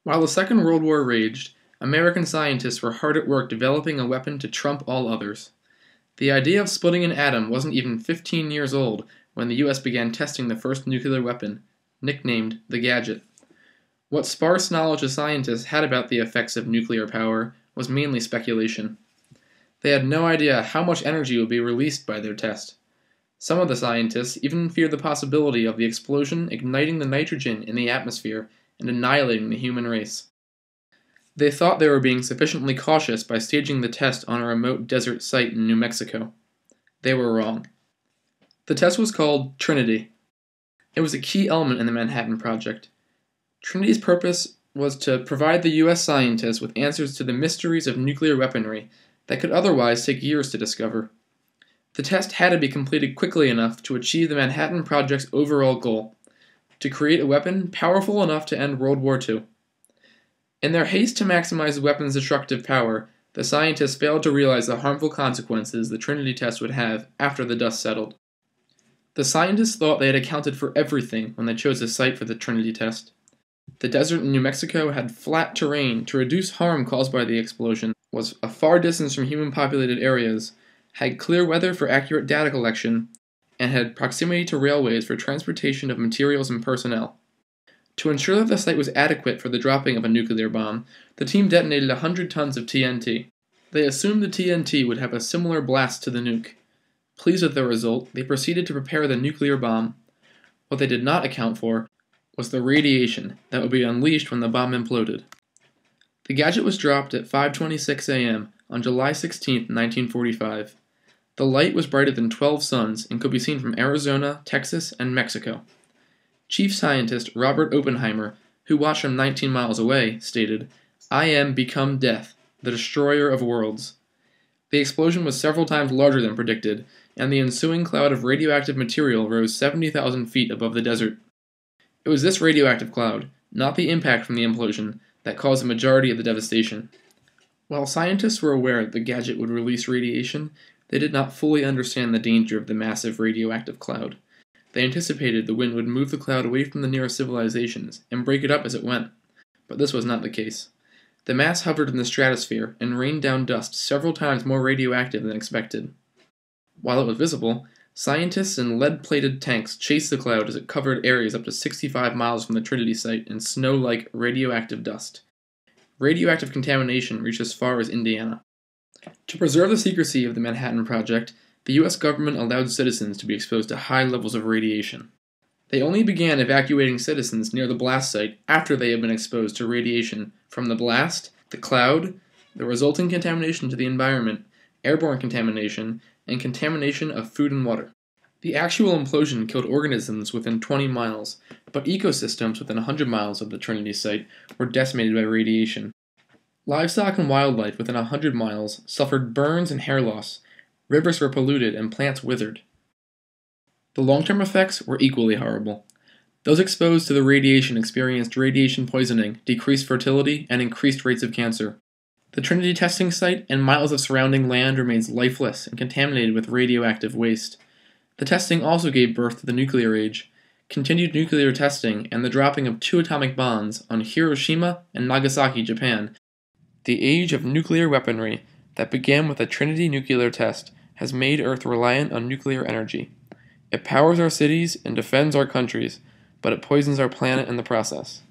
While the Second World War raged, American scientists were hard at work developing a weapon to trump all others. The idea of splitting an atom wasn't even 15 years old when the US began testing the first nuclear weapon, nicknamed the Gadget. What sparse knowledge the scientists had about the effects of nuclear power was mainly speculation. They had no idea how much energy would be released by their test. Some of the scientists even feared the possibility of the explosion igniting the nitrogen in the atmosphere and annihilating the human race. They thought they were being sufficiently cautious by staging the test on a remote desert site in New Mexico. They were wrong. The test was called Trinity. It was a key element in the Manhattan Project. Trinity's purpose was to provide the US scientists with answers to the mysteries of nuclear weaponry that could otherwise take years to discover. The test had to be completed quickly enough to achieve the Manhattan Project's overall goal, to create a weapon powerful enough to end World War II. In their haste to maximize the weapon's destructive power, the scientists failed to realize the harmful consequences the Trinity test would have after the dust settled. The scientists thought they had accounted for everything when they chose a site for the Trinity test. The desert in New Mexico had flat terrain to reduce harm caused by the explosion, was a far distance from human-populated areas, had clear weather for accurate data collection, and had proximity to railways for transportation of materials and personnel. To ensure that the site was adequate for the dropping of a nuclear bomb, the team detonated 100 tons of TNT. They assumed the TNT would have a similar blast to the nuke. Pleased with the result, they proceeded to prepare the nuclear bomb. What they did not account for was the radiation that would be unleashed when the bomb imploded. The gadget was dropped at 5:26 a.m. on July 16, 1945. The light was brighter than 12 suns and could be seen from Arizona, Texas, and Mexico. Chief scientist Robert Oppenheimer, who watched from 19 miles away, stated, "I am become death, the destroyer of worlds." The explosion was several times larger than predicted, and the ensuing cloud of radioactive material rose 70,000 feet above the desert. It was this radioactive cloud, not the impact from the implosion, that caused the majority of the devastation. While scientists were aware that the gadget would release radiation, they did not fully understand the danger of the massive radioactive cloud. They anticipated the wind would move the cloud away from the nearest civilizations and break it up as it went, but this was not the case. The mass hovered in the stratosphere and rained down dust several times more radioactive than expected. While it was visible, scientists in lead-plated tanks chased the cloud as it covered areas up to 65 miles from the Trinity site in snow-like radioactive dust. Radioactive contamination reached as far as Indiana. To preserve the secrecy of the Manhattan Project, the US government allowed citizens to be exposed to high levels of radiation. They only began evacuating citizens near the blast site after they had been exposed to radiation from the blast, the cloud, the resulting contamination to the environment, airborne contamination, and contamination of food and water. The actual implosion killed organisms within 20 miles, but ecosystems within 100 miles of the Trinity site were decimated by radiation. Livestock and wildlife within 100 miles suffered burns and hair loss, rivers were polluted, and plants withered. The long-term effects were equally horrible. Those exposed to the radiation experienced radiation poisoning, decreased fertility, and increased rates of cancer. The Trinity testing site and miles of surrounding land remains lifeless and contaminated with radioactive waste. The testing also gave birth to the nuclear age, continued nuclear testing, and the dropping of 2 atomic bombs on Hiroshima and Nagasaki, Japan. The age of nuclear weaponry that began with the Trinity Nuclear Test has made Earth reliant on nuclear energy. It powers our cities and defends our countries, but it poisons our planet in the process.